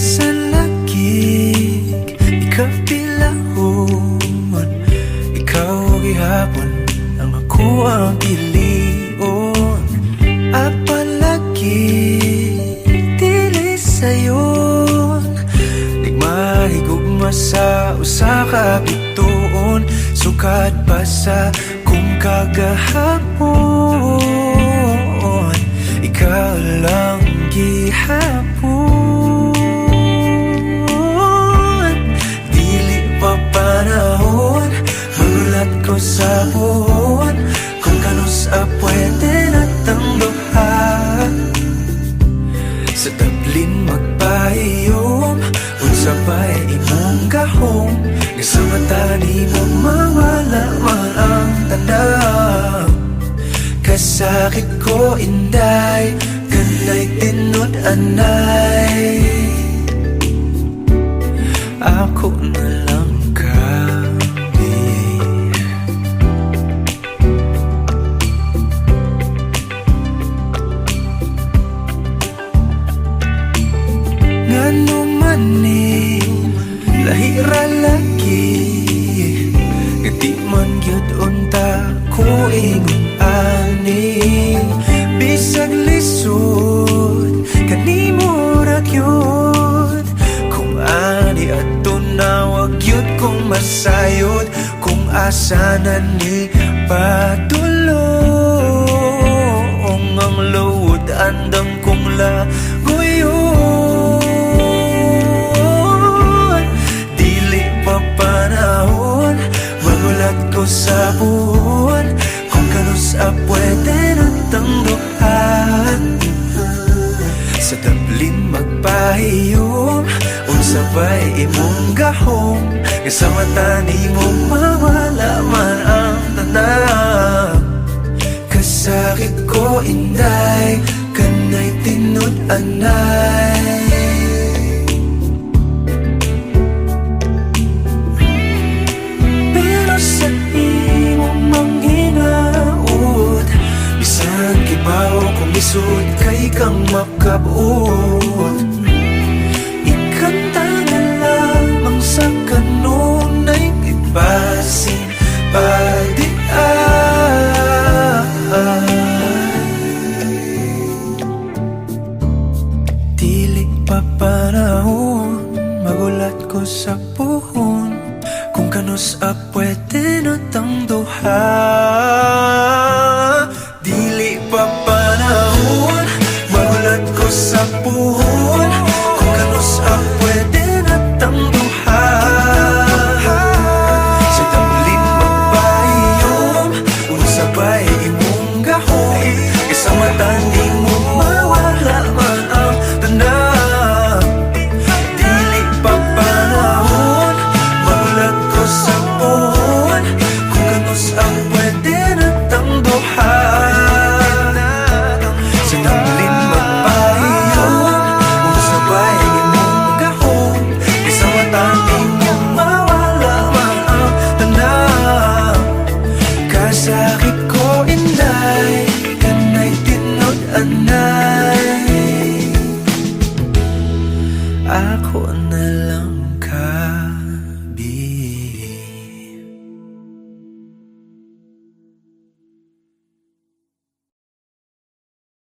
Bisan lagig ikapilahon, ikaw gihapon ang ako ang pilion. Apalagi dili sayon, di mahigugma sa usa ka bituon. Sukad pa sa kung kagahapon, ikaw lang gihapon. Dili pa panahon, magulat ko sa buhon, kung kanus pwede natang duha. Sa tablin magpahiyom, unsa pa'y imong gahom, nga sa mata ni mo mawala man ang tanaw. Kasakit ko inday, kanay tinod anay, ako na lang kami. Ngano man ni lahira lagi, di man gyud unta ko ingon ani. Bisag lisod kanimo ra gyud, kung ani adto na wag gyud kong masayod. Kung asa na ni padulong ang load, andam kong lagoyon. Dili pa panahon, magulat ko sa buwan, kung kanus pwede natang duhan. Sa tablin magpahiyom, unsa pa'y imong gahom, nga sa mata ni mo mawala man ang tanaw. Kasakit ko inday, kanay tinod anay, pero sa imong manghinaot, bisag kibaw kung isod kay kang makabuo.